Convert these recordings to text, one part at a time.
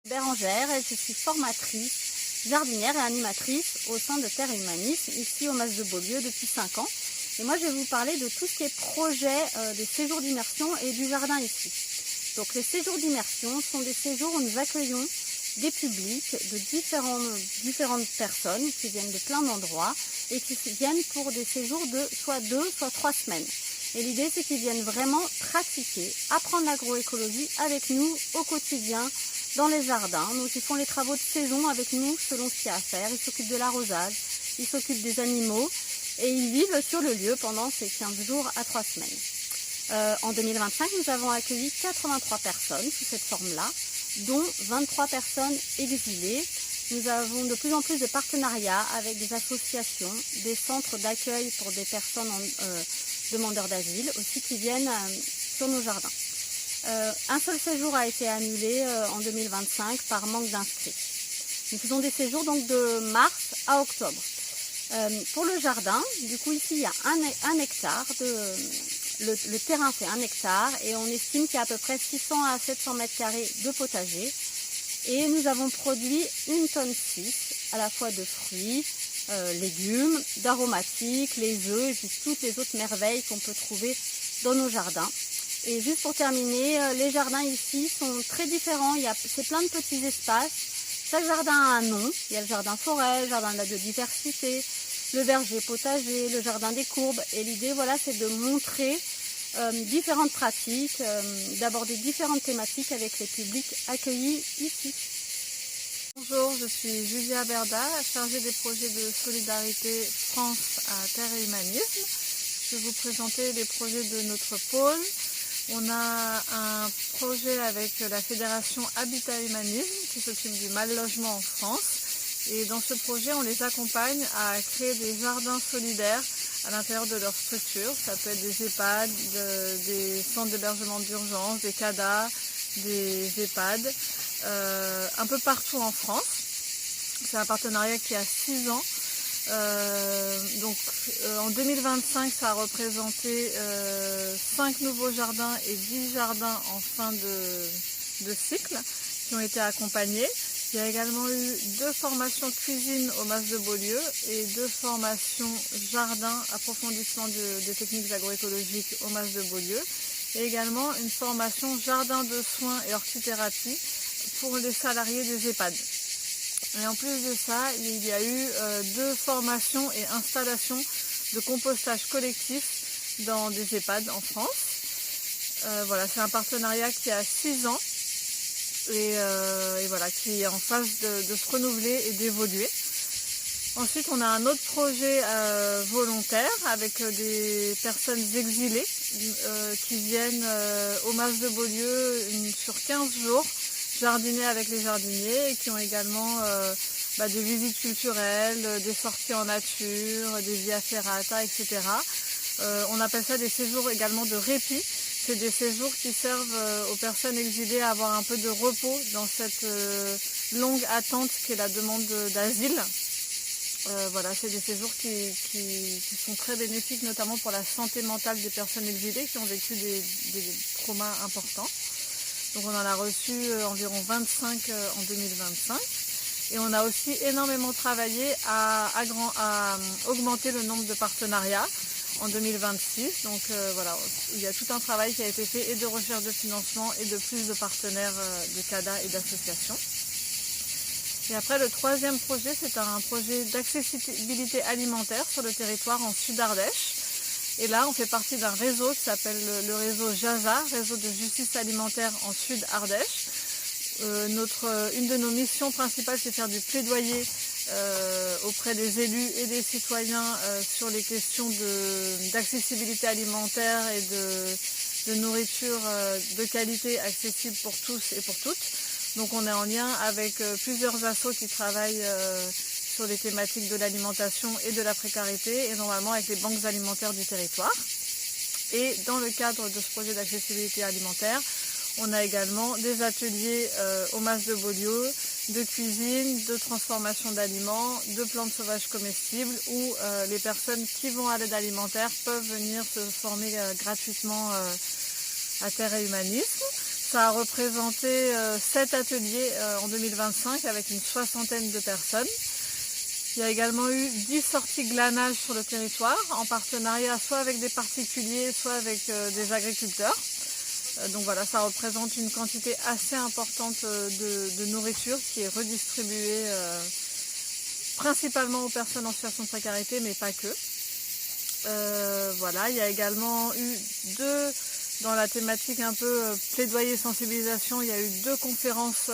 Bérangère et je suis formatrice, jardinière et animatrice au sein de Terre et Humanisme, ici au Mas de Beaulieu depuis 5 ans. Et moi je vais vous parler de tout ce qui est projet des séjours d'immersion et du jardin ici. Donc les séjours d'immersion sont des séjours où nous accueillons des publics de différentes personnes qui viennent de plein d'endroits et qui viennent pour des séjours de soit 2, soit 3 semaines. Et l'idée c'est qu'ils viennent vraiment pratiquer, apprendre l'agroécologie avec nous au quotidien, dans les jardins. Donc ils font les travaux de saison avec nous selon ce qu'il y a à faire. Ils s'occupent de l'arrosage, ils s'occupent des animaux et ils vivent sur le lieu pendant ces 15 jours à 3 semaines. En 2025, nous avons accueilli 83 personnes sous cette forme-là, dont 23 personnes exilées. Nous avons de plus en plus de partenariats avec des associations, des centres d'accueil pour des personnes demandeurs d'asile aussi qui viennent sur nos jardins. Un seul séjour a été annulé en 2025 par manque d'inscrits. Nous faisons des séjours donc de mars à octobre. Pour le jardin, du coup ici il y a un hectare, le terrain fait 1 hectare et on estime qu'il y a à peu près 600 à 700 mètres carrés de potager. Et nous avons produit 1,6 tonne à la fois de fruits, légumes, d'aromatiques, les œufs et puis toutes les autres merveilles qu'on peut trouver dans nos jardins. Et juste pour terminer, les jardins ici sont très différents, c'est plein de petits espaces. Chaque jardin a un nom, il y a le jardin forêt, le jardin de la biodiversité, le verger potager, le jardin des courbes. Et l'idée voilà, c'est de montrer différentes pratiques, d'aborder différentes thématiques avec les publics accueillis ici. Bonjour, je suis Julia Berda, chargée des projets de solidarité France à Terre et Humanisme. Je vais vous présenter les projets de notre pôle. On a un projet avec la Fédération Habitat Humanisme qui s'occupe du mal logement en France. Et dans ce projet, on les accompagne à créer des jardins solidaires à l'intérieur de leur structure. Ça peut être des EHPAD, des centres d'hébergement d'urgence, des CADA, des EHPAD, un peu partout en France. C'est un partenariat qui a 6 ans. En 2025, ça a représenté 5 nouveaux jardins et 10 jardins en fin de cycle qui ont été accompagnés. Il y a également eu 2 formations cuisine au Mas de Beaulieu et 2 formations jardin, approfondissement des techniques agroécologiques au Mas de Beaulieu. Et également une formation jardin de soins et hortithérapie pour les salariés des EHPAD. Et en plus de ça, il y a eu 2 formations et installations de compostage collectif dans des EHPAD en France. Voilà, c'est un partenariat qui a 6 ans et voilà, qui est en phase de se renouveler et d'évoluer. Ensuite, on a un autre projet volontaire avec des personnes exilées qui viennent au Mas de Beaulieu sur 15 jours. Jardiner avec les jardiniers et qui ont également des visites culturelles, des sorties en nature, des via ferrata, etc. On appelle ça des séjours également de répit. C'est des séjours qui servent aux personnes exilées à avoir un peu de repos dans cette longue attente qu'est la demande d'asile. Voilà, c'est des séjours qui sont très bénéfiques, notamment pour la santé mentale des personnes exilées qui ont vécu des traumas importants. Donc on en a reçu environ 25 en 2025 et on a aussi énormément travaillé à augmenter le nombre de partenariats en 2026. Donc voilà, il y a tout un travail qui a été fait et de recherche de financement et de plus de partenaires de CADA et d'associations. Et après le 3e projet, c'est un projet d'accessibilité alimentaire sur le territoire en Sud-Ardèche. Et là, on fait partie d'un réseau qui s'appelle le réseau JASA, réseau de justice alimentaire en Sud-Ardèche. Une de nos missions principales, c'est faire du plaidoyer auprès des élus et des citoyens sur les questions d'accessibilité alimentaire et de nourriture de qualité accessible pour tous et pour toutes. Donc on est en lien avec plusieurs assos qui travaillent sur les thématiques de l'alimentation et de la précarité et normalement avec les banques alimentaires du territoire. Et dans le cadre de ce projet d'accessibilité alimentaire, on a également des ateliers au Mas de Beaulieu, de cuisine, de transformation d'aliments, de plantes sauvages comestibles où les personnes qui vont à l'aide alimentaire peuvent venir se former gratuitement à Terre et Humanisme. Ça a représenté 7 ateliers en 2025 avec une soixantaine de personnes. Il y a également eu 10 sorties glanage sur le territoire en partenariat soit avec des particuliers, soit avec des agriculteurs. Donc voilà, ça représente une quantité assez importante de nourriture qui est redistribuée principalement aux personnes en situation de précarité, mais pas que. Voilà, il y a également eu dans la thématique un peu plaidoyer sensibilisation, il y a eu 2 conférences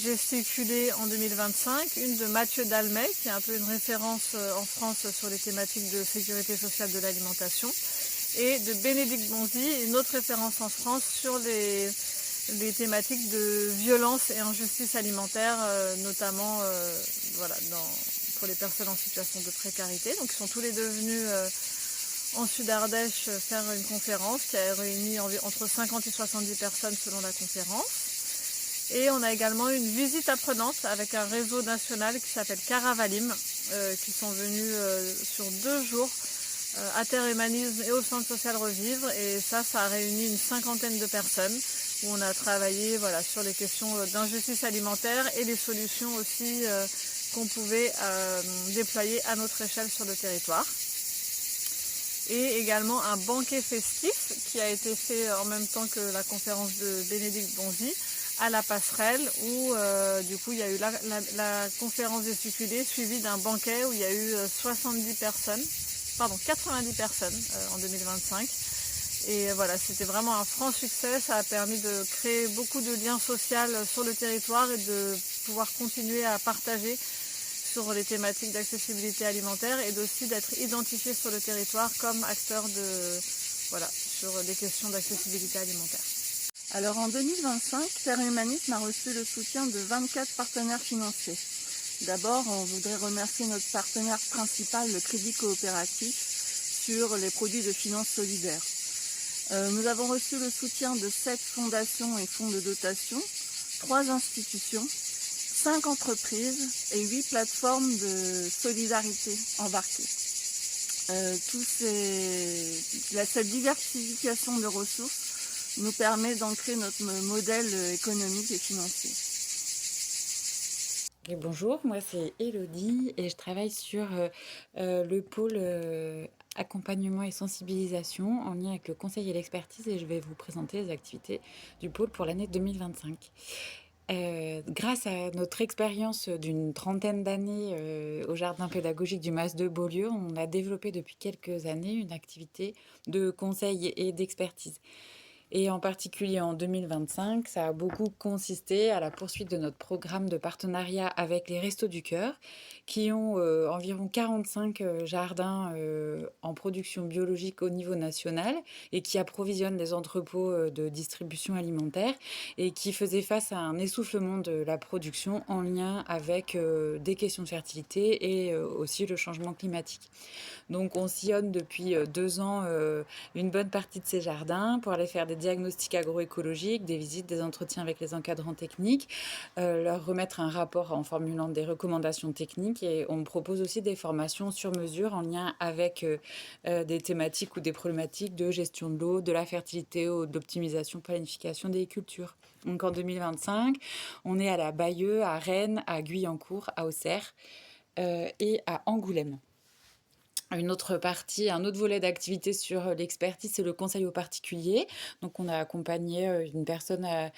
gesticulées en 2025. Une de Mathieu Dalmet, qui est un peu une référence en France sur les thématiques de sécurité sociale de l'alimentation, et de Bénédicte Bonzi, une autre référence en France sur les thématiques de violence et injustice alimentaire, notamment voilà, pour les personnes en situation de précarité. Donc ils sont tous les deux venus en Sud-Ardèche faire une conférence qui a réuni entre 50 et 70 personnes selon la conférence. Et on a également eu une visite apprenante avec un réseau national qui s'appelle Caravalim, qui sont venus sur 2 jours à Terre Humanisme et au Centre Social Revivre. Et ça a réuni une cinquantaine de personnes où on a travaillé voilà, sur les questions d'injustice alimentaire et les solutions aussi qu'on pouvait déployer à notre échelle sur le territoire. Et également un banquet festif qui a été fait en même temps que la conférence de Bénédicte Bonzi à la Passerelle où du coup il y a eu la conférence gesticulée suivie d'un banquet où il y a eu 90 personnes en 2025. Et voilà, c'était vraiment un franc succès, ça a permis de créer beaucoup de liens sociaux sur le territoire et de pouvoir continuer à partager sur les thématiques d'accessibilité alimentaire et aussi d'être identifié sur le territoire comme acteur sur des questions d'accessibilité alimentaire. Alors en 2025, Terre Humanisme a reçu le soutien de 24 partenaires financiers. D'abord, on voudrait remercier notre partenaire principal, le Crédit Coopératif, sur les produits de finances solidaires. Nous avons reçu le soutien de 7 fondations et fonds de dotation, 3 institutions, 5 entreprises et 8 plateformes de solidarité embarquées. Cette diversification de ressources nous permet d'ancrer notre modèle économique et financier. Et bonjour, moi c'est Elodie et je travaille sur le pôle accompagnement et sensibilisation en lien avec le conseil et l'expertise et je vais vous présenter les activités du pôle pour l'année 2025. Grâce à notre expérience d'une trentaine d'années au jardin pédagogique du Mas de Beaulieu, on a développé depuis quelques années une activité de conseil et d'expertise. Et en particulier en 2025, ça a beaucoup consisté à la poursuite de notre programme de partenariat avec les Restos du Cœur, qui ont environ 45 jardins en production biologique au niveau national et qui approvisionnent les entrepôts de distribution alimentaire et qui faisaient face à un essoufflement de la production en lien avec des questions de fertilité et aussi le changement climatique. Donc on sillonne depuis 2 ans une bonne partie de ces jardins pour aller faire des diagnostics agroécologiques, des visites, des entretiens avec les encadrants techniques, leur remettre un rapport en formulant des recommandations techniques et on propose aussi des formations sur mesure en lien avec des thématiques ou des problématiques de gestion de l'eau, de la fertilité ou d'optimisation, planification des cultures. Donc en 2025, on est à la Bayeux, à Rennes, à Guyancourt, à Auxerre et à Angoulême. Une autre partie, un autre volet d'activité sur l'expertise, c'est le conseil aux particuliers. Donc, on a accompagné une personne à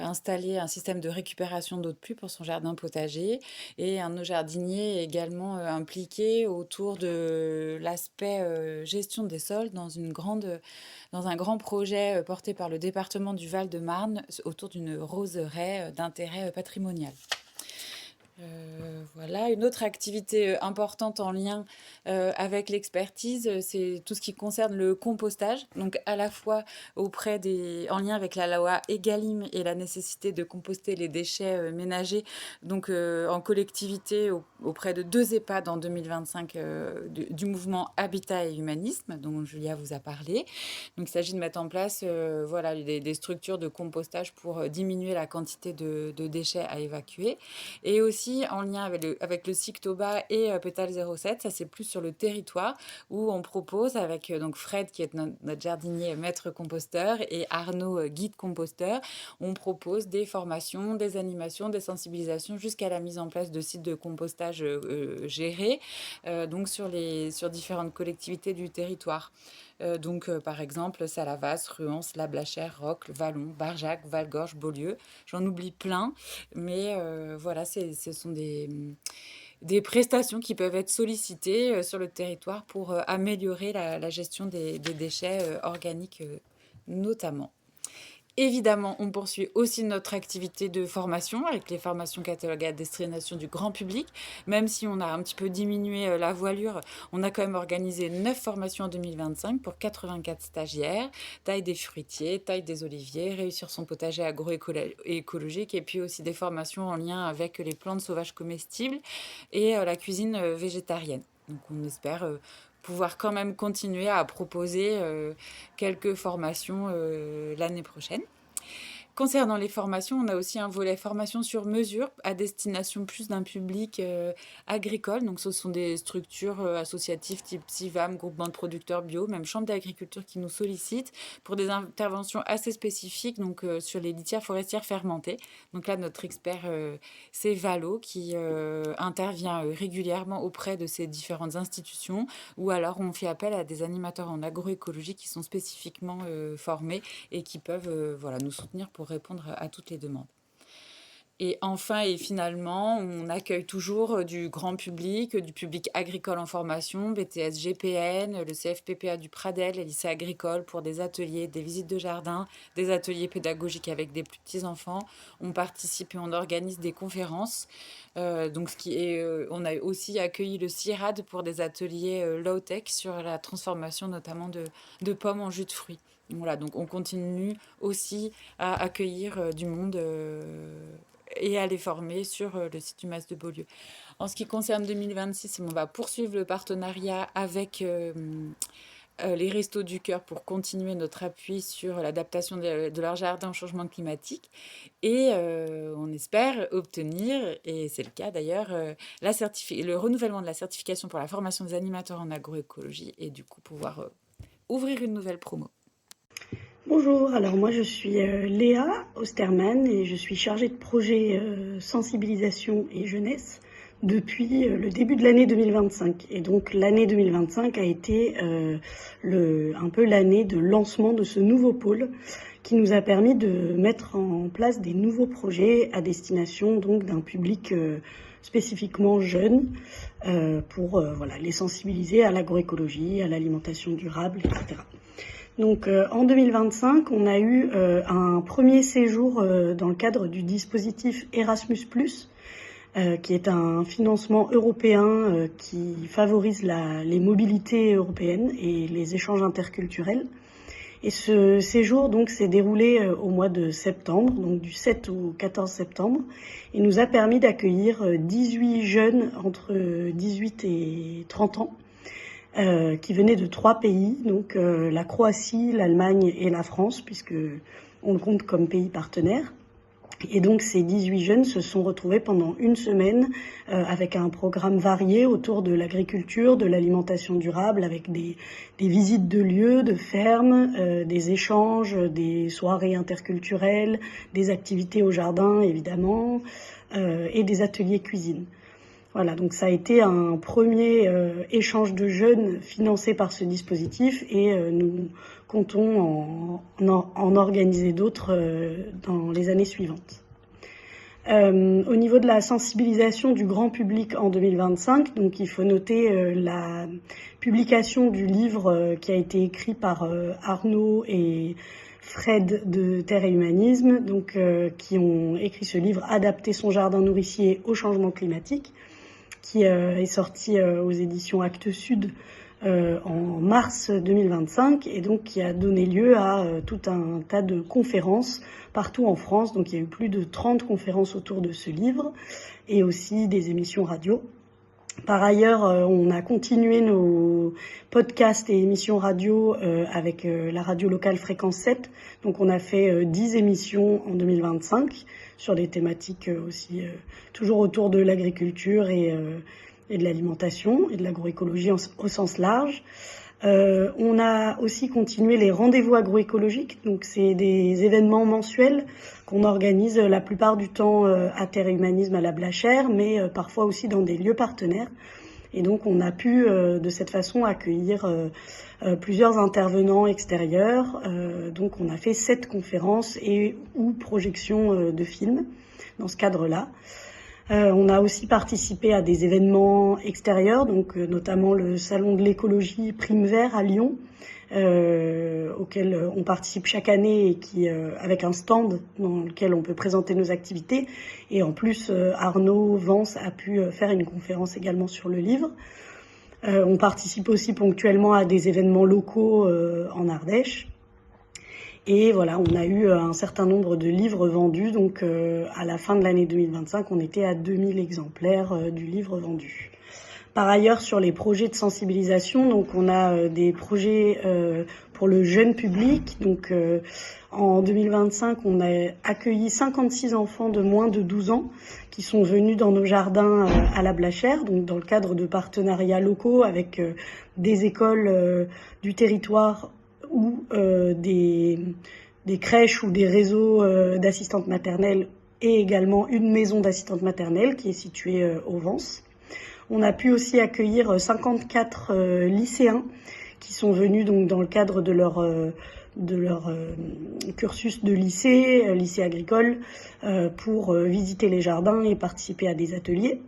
installer un système de récupération d'eau de pluie pour son jardin potager et un de nos jardiniers est également impliqué autour de l'aspect gestion des sols dans un grand projet porté par le département du Val-de-Marne autour d'une roseraie d'intérêt patrimonial. Voilà, une autre activité importante en lien avec l'expertise, c'est tout ce qui concerne le compostage. Donc à la fois en lien avec la loi Egalim et la nécessité de composter les déchets ménagers, donc en collectivité auprès de 2 EHPAD en 2025 du mouvement Habitat et Humanisme, dont Julia vous a parlé. Donc il s'agit de mettre en place voilà, des structures de compostage pour diminuer la quantité de déchets à évacuer et aussi aussi en lien avec le Cictoba et Pétale 07. Ça, c'est plus sur le territoire où on propose avec donc Fred, qui est notre jardinier maître composteur, et Arnaud, guide composteur, on propose des formations, des animations, des sensibilisations jusqu'à la mise en place de sites de compostage gérés, donc sur différentes collectivités du territoire. Par exemple, Salavas, Ruance, La Blachère, Rocle, Vallon, Barjac, Valgorge, Beaulieu. J'en oublie plein, mais voilà, ce sont des prestations qui peuvent être sollicitées sur le territoire pour améliorer la gestion des déchets organiques notamment. Évidemment, on poursuit aussi notre activité de formation avec les formations cataloguées à destination du grand public. Même si on a un petit peu diminué la voilure, on a quand même organisé 9 formations en 2025 pour 84 stagiaires. Taille des fruitiers, taille des oliviers, réussir son potager agroécologique, et puis aussi des formations en lien avec les plantes sauvages comestibles et la cuisine végétarienne. Donc on espère pouvoir quand même continuer à proposer quelques formations l'année prochaine. Concernant les formations, on a aussi un volet formation sur mesure à destination plus d'un public agricole. Donc ce sont des structures associatives type CIVAM, groupement de producteurs bio, même chambre d'agriculture qui nous sollicitent pour des interventions assez spécifiques donc, sur les litières forestières fermentées. Donc là, notre expert, c'est Valo qui intervient régulièrement auprès de ces différentes institutions, ou alors on fait appel à des animateurs en agroécologie qui sont spécifiquement formés et qui peuvent nous soutenir pour répondre à toutes les demandes. Et enfin et finalement, on accueille toujours du grand public, du public agricole en formation, BTS GPN, le CFPPA du Pradel, les lycées agricoles pour des ateliers, des visites de jardin, des ateliers pédagogiques avec des plus petits enfants. On participe et on organise des conférences. On a aussi accueilli le CIRAD pour des ateliers low-tech sur la transformation notamment de pommes en jus de fruits. Voilà, donc on continue aussi à accueillir du monde et à les former sur le site du MAS de Beaulieu. En ce qui concerne 2026, on va poursuivre le partenariat avec les Restos du Cœur pour continuer notre appui sur l'adaptation de leur jardin au changement climatique. Et on espère obtenir, et c'est le cas d'ailleurs, le renouvellement de la certification pour la formation des animateurs en agroécologie, et du coup pouvoir ouvrir une nouvelle promo. Bonjour, alors moi je suis Léa Osterman et je suis chargée de projet sensibilisation et jeunesse depuis le début de l'année 2025. Et donc l'année 2025 a été un peu l'année de lancement de ce nouveau pôle qui nous a permis de mettre en place des nouveaux projets à destination donc d'un public spécifiquement jeune pour les sensibiliser à l'agroécologie, à l'alimentation durable, etc. Donc en 2025, on a eu un premier séjour dans le cadre du dispositif Erasmus+, qui est un financement européen qui favorise les mobilités européennes et les échanges interculturels. Et ce séjour donc s'est déroulé au mois de septembre, donc du 7 au 14 septembre, et nous a permis d'accueillir 18 jeunes entre 18 et 30 ans. Qui venaient de 3 pays, donc la Croatie, l'Allemagne et la France, puisque on le compte comme pays partenaire. Et donc ces 18 jeunes se sont retrouvés pendant une semaine avec un programme varié autour de l'agriculture, de l'alimentation durable, avec des visites de lieux, de fermes, des échanges, des soirées interculturelles, des activités au jardin évidemment, et des ateliers cuisine. Voilà, donc ça a été un premier échange de jeunes financé par ce dispositif et nous comptons en organiser d'autres dans les années suivantes. Au niveau de la sensibilisation du grand public en 2025, donc il faut noter la publication du livre qui a été écrit par Arnaud et Fred de Terre et Humanisme, donc qui ont écrit ce livre « Adapter son jardin nourricier au changement climatique », qui est sorti aux éditions Actes Sud en mars 2025 et donc qui a donné lieu à tout un tas de conférences partout en France. Donc il y a eu plus de 30 conférences autour de ce livre et aussi des émissions radio. Par ailleurs, on a continué nos podcasts et émissions radio avec la radio locale Fréquence 7. Donc on a fait 10 émissions en 2025 sur des thématiques aussi toujours autour de l'agriculture et de l'alimentation et de l'agroécologie au sens large. On a aussi continué les rendez-vous agroécologiques. Donc c'est des événements mensuels qu'on organise la plupart du temps à Terre et Humanisme à la Blachère, mais parfois aussi dans des lieux partenaires. Et donc on a pu de cette façon accueillir plusieurs intervenants extérieurs. Donc on a fait 7 conférences et ou projections de films dans ce cadre-là. On a aussi participé à des événements extérieurs, donc notamment le salon de l'écologie Prime Vert à Lyon, auquel on participe chaque année et qui, avec un stand dans lequel on peut présenter nos activités. Et en plus, Arnaud Vance a pu faire une conférence également sur le livre. On participe aussi ponctuellement à des événements locaux en Ardèche. Et voilà, on a eu un certain nombre de livres vendus. Donc à la fin de l'année 2025, on était à 2000 exemplaires du livre vendu. Par ailleurs, sur les projets de sensibilisation, donc on a des projets pour le jeune public. Donc en 2025, on a accueilli 56 enfants de moins de 12 ans qui sont venus dans nos jardins à la Blachère, donc dans le cadre de partenariats locaux avec des écoles du territoire ou des crèches ou des réseaux d'assistantes maternelles et également une maison d'assistantes maternelles qui est située au Vence. On a pu aussi accueillir 54 lycéens qui sont venus donc dans le cadre de leur cursus de lycée agricole, pour visiter les jardins et participer à des ateliers.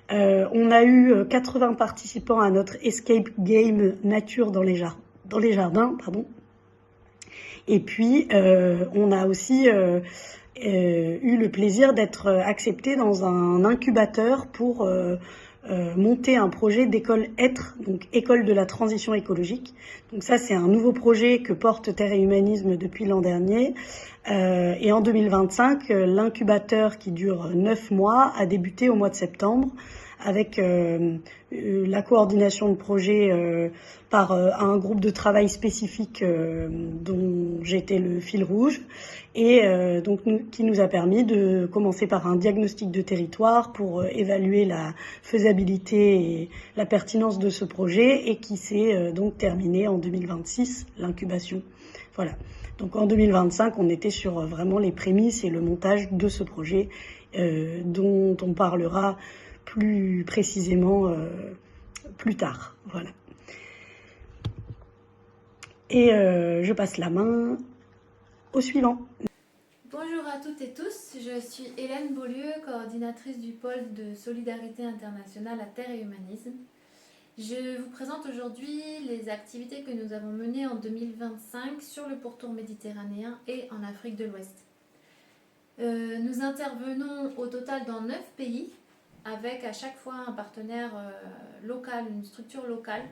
On a eu 80 participants à notre escape game nature dans les jardins, pardon. Et puis, on a aussi eu le plaisir d'être accepté dans un incubateur pour monter un projet d'école être, donc école de la transition écologique. Donc ça, c'est un nouveau projet que porte Terre et Humanisme depuis l'an dernier. Et en 2025, l'incubateur qui dure 9 mois a débuté au mois de septembre avec la coordination de projet par un groupe de travail spécifique dont j'étais le fil rouge et donc qui nous a permis de commencer par un diagnostic de territoire pour évaluer la faisabilité et la pertinence de ce projet et qui s'est donc terminé en 2026, l'incubation. Voilà. Donc en 2025, on était sur vraiment les prémices et le montage de ce projet dont on parlera plus précisément plus tard. Voilà. Et je passe la main au suivant. Bonjour à toutes et tous, je suis Hélène Beaulieu, coordinatrice du pôle de solidarité internationale à Terre et Humanisme. Je vous présente aujourd'hui les activités que nous avons menées en 2025 sur le pourtour méditerranéen et en Afrique de l'Ouest. Nous intervenons au total dans 9 pays, avec à chaque fois un partenaire local, une structure locale,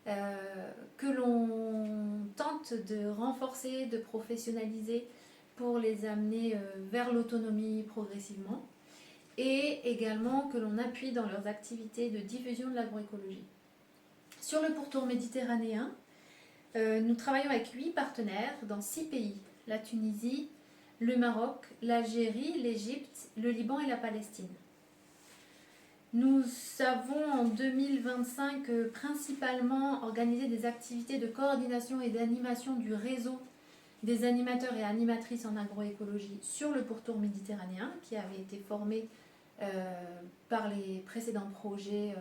que l'on tente de renforcer, de professionnaliser pour les amener vers l'autonomie progressivement, et également que l'on appuie dans leurs activités de diffusion de l'agroécologie. Sur le pourtour méditerranéen, nous travaillons avec 8 partenaires dans 6 pays, la Tunisie, le Maroc, l'Algérie, l'Égypte, le Liban et la Palestine. Nous avons en 2025 principalement organisé des activités de coordination et d'animation du réseau des animateurs et animatrices en agroécologie sur le pourtour méditerranéen qui avait été formé par les précédents projets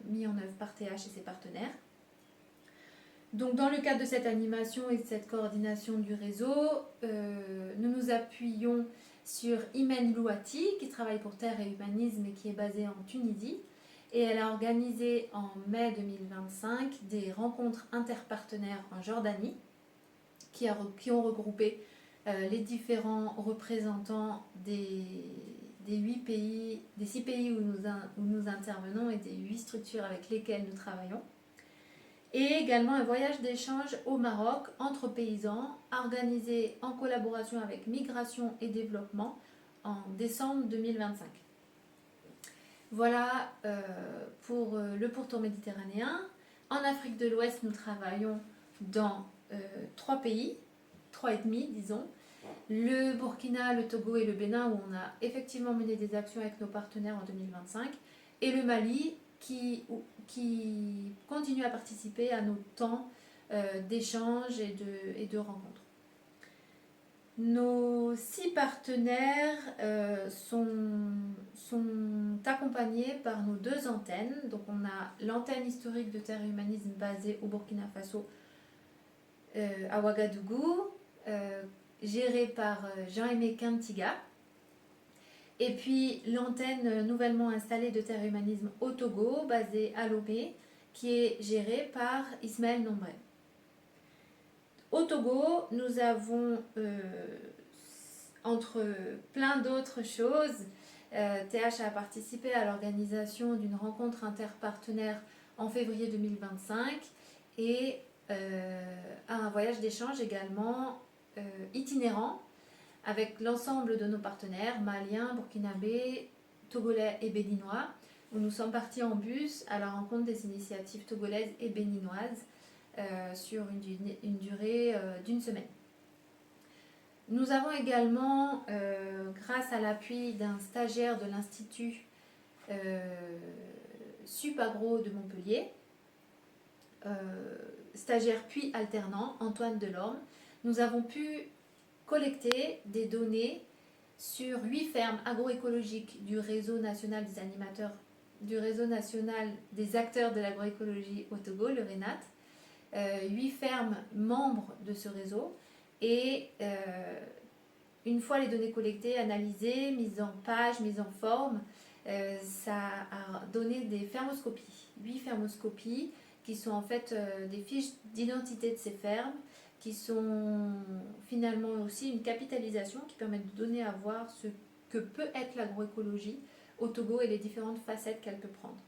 mis en œuvre par TH et ses partenaires. Donc dans le cadre de cette animation et de cette coordination du réseau, nous nous appuyons sur Imen Louati qui travaille pour Terre et Humanisme et qui est basée en Tunisie. Et elle a organisé en mai 2025 des rencontres interpartenaires en Jordanie qui ont regroupé les différents représentants des 6 pays où nous intervenons et des 8 structures avec lesquelles nous travaillons. Et également un voyage d'échange au Maroc entre paysans organisé en collaboration avec Migration et Développement en décembre 2025. Voilà pour le pourtour méditerranéen. En Afrique de l'Ouest, nous travaillons dans 3 pays, 3 et demi disons. Le Burkina, le Togo et le Bénin, où on a effectivement mené des actions avec nos partenaires en 2025. Et le Mali, qui continue à participer à nos temps d'échanges et de rencontres. Nos 6 partenaires sont accompagnés par nos 2 antennes. Donc on a l'antenne historique de Terre et Humanisme basée au Burkina Faso, à Ouagadougou, gérée par Jean-Aimé Kintiga. Et puis l'antenne nouvellement installée de Terre et Humanisme au Togo, basée à Lomé, qui est gérée par Ismaël Nombré. Au Togo, nous avons, entre plein d'autres choses, TH a participé à l'organisation d'une rencontre interpartenaire en février 2025 et à un voyage d'échange également itinérant avec l'ensemble de nos partenaires maliens, burkinabés, togolais et béninois, où nous sommes partis en bus à la rencontre des initiatives togolaises et béninoises sur une durée d'une semaine. Nous avons également, grâce à l'appui d'un stagiaire de l'Institut Supagro de Montpellier, stagiaire puis alternant, Antoine Delorme, nous avons pu collecter des données sur 8 fermes agroécologiques du réseau national des animateurs, du réseau national des acteurs de l'agroécologie au Togo, le RENAT, 8 fermes membres de ce réseau, et une fois les données collectées, analysées, mises en page, mises en forme, ça a donné des fermoscopies, 8 fermoscopies qui sont en fait des fiches d'identité de ces fermes, qui sont finalement aussi une capitalisation qui permet de donner à voir ce que peut être l'agroécologie au Togo et les différentes facettes qu'elle peut prendre.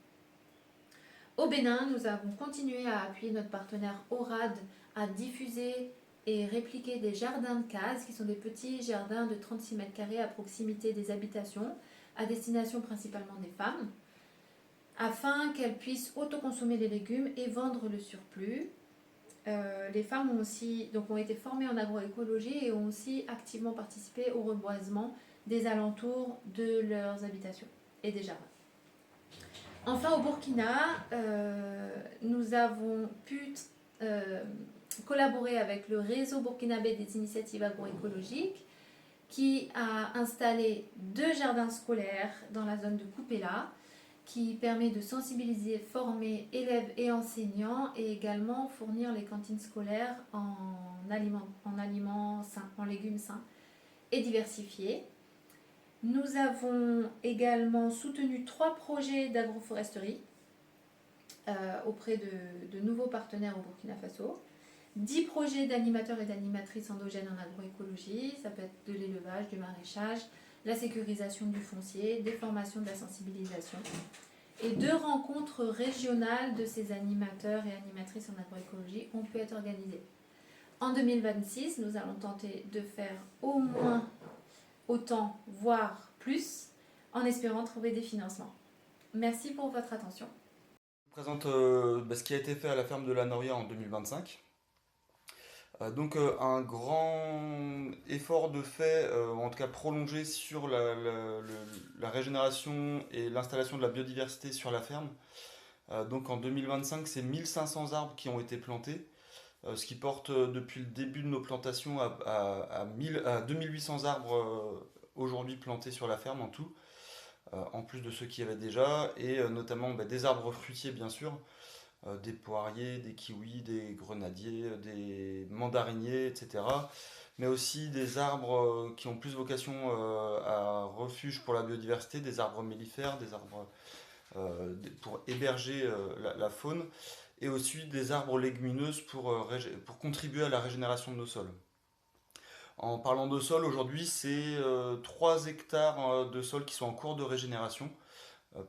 Au Bénin, nous avons continué à appuyer notre partenaire ORAD à diffuser et répliquer des jardins de cases, qui sont des petits jardins de 36 mètres carrés à proximité des habitations, à destination principalement des femmes, afin qu'elles puissent autoconsommer les légumes et vendre le surplus. Les femmes ont été formées en agroécologie et ont aussi activement participé au reboisement des alentours de leurs habitations et des jardins. Enfin, au Burkina, nous avons pu collaborer avec le réseau burkinabé des initiatives agroécologiques, qui a installé 2 jardins scolaires dans la zone de Koupéla, qui permet de sensibiliser, former élèves et enseignants, et également fournir les cantines scolaires en aliments sains, en légumes sains et diversifiés. Nous avons également soutenu 3 projets d'agroforesterie auprès de nouveaux partenaires au Burkina Faso, 10 projets d'animateurs et d'animatrices endogènes en agroécologie, ça peut être de l'élevage, du maraîchage, la sécurisation du foncier, des formations de la sensibilisation, et 2 rencontres régionales de ces animateurs et animatrices en agroécologie ont pu être organisées. En 2026, nous allons tenter de faire au moins autant, voire plus, en espérant trouver des financements. Merci pour votre attention. Je vous présente ce qui a été fait à la ferme de la Noria en 2025. Donc un grand effort de fait, en tout cas prolongé sur la régénération et l'installation de la biodiversité sur la ferme. Donc en 2025, c'est 1500 arbres qui ont été plantés, ce qui porte depuis le début de nos plantations à 2800 arbres aujourd'hui plantés sur la ferme en tout, en plus de ceux qu'il y avait déjà, et notamment des arbres fruitiers bien sûr, des poiriers, des kiwis, des grenadiers, des mandariniers, etc. Mais aussi des arbres qui ont plus vocation à refuge pour la biodiversité, des arbres mellifères, des arbres pour héberger la faune, et aussi des arbres légumineuses pour contribuer à la régénération de nos sols. En parlant de sol, aujourd'hui, c'est 3 hectares de sol qui sont en cours de régénération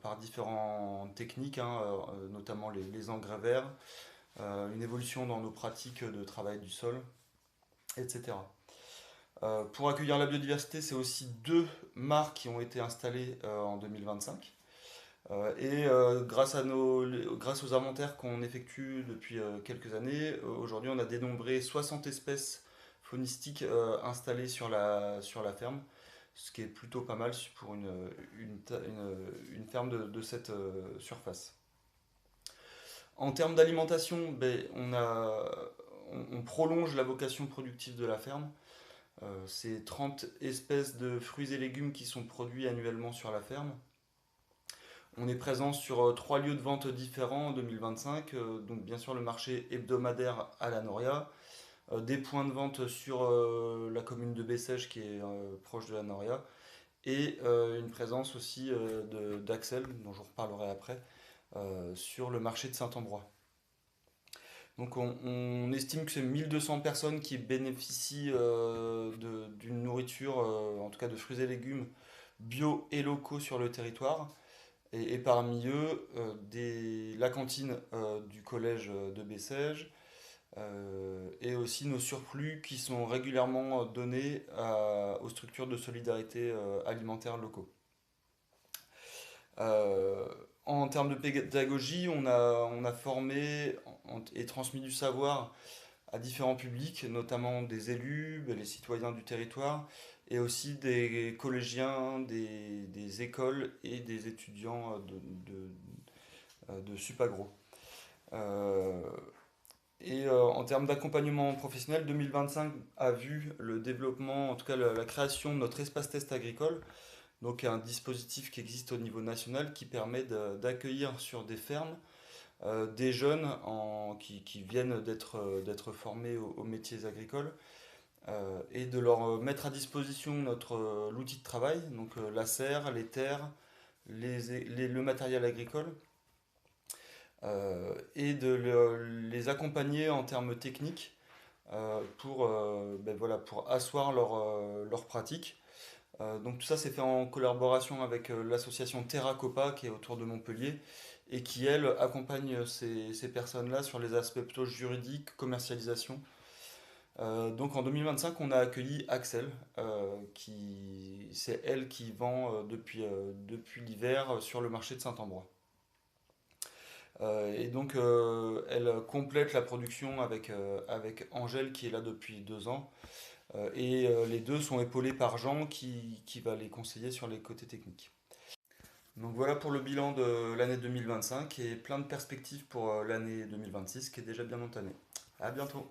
par différentes techniques, notamment les engrais verts, une évolution dans nos pratiques de travail du sol, etc. Pour accueillir la biodiversité, c'est aussi 2 mares qui ont été installées en 2025. Grâce aux inventaires qu'on effectue depuis quelques années, aujourd'hui on a dénombré 60 espèces faunistiques installées sur la ferme, ce qui est plutôt pas mal pour une ferme de cette surface. En termes d'alimentation, on prolonge la vocation productive de la ferme. C'est 30 espèces de fruits et légumes qui sont produits annuellement sur la ferme. On est présent sur 3 lieux de vente différents en 2025, donc bien sûr le marché hebdomadaire à la Noria, des points de vente sur la commune de Bessèges qui est proche de la Noria, et une présence aussi d'Axel, dont je vous reparlerai après, sur le marché de Saint-Ambrois. Donc on estime que c'est 1200 personnes qui bénéficient d'une nourriture, en tout cas de fruits et légumes bio et locaux sur le territoire. Et parmi eux, la cantine du collège de Bessèges et aussi nos surplus qui sont régulièrement donnés aux structures de solidarité alimentaire locaux. Euh, En termes de pédagogie, on a formé et transmis du savoir à différents publics, notamment des élus, les citoyens du territoire, et aussi des collégiens, des écoles et des étudiants de Supagro. Euh, En termes d'accompagnement professionnel, 2025 a vu le développement, en tout cas la création de notre espace test agricole, donc un dispositif qui existe au niveau national qui permet d'accueillir sur des fermes des jeunes qui viennent d'être formés aux métiers agricoles et de leur mettre à disposition l'outil de travail, donc la serre, les terres, le matériel agricole, et les accompagner en termes techniques pour asseoir leur pratique. Donc tout ça c'est fait en collaboration avec l'association Terracopa qui est autour de Montpellier et qui elle accompagne ces personnes-là sur les aspects plutôt juridiques, commercialisation. Donc en 2025 on a accueilli Axel, c'est elle qui vend depuis l'hiver sur le marché de Saint-Ambrois. Et donc elle complète la production avec Angèle qui est là depuis 2 ans. Les deux sont épaulés par Jean qui va les conseiller sur les côtés techniques. Donc voilà pour le bilan de l'année 2025 et plein de perspectives pour l'année 2026 qui est déjà bien entamée. À bientôt!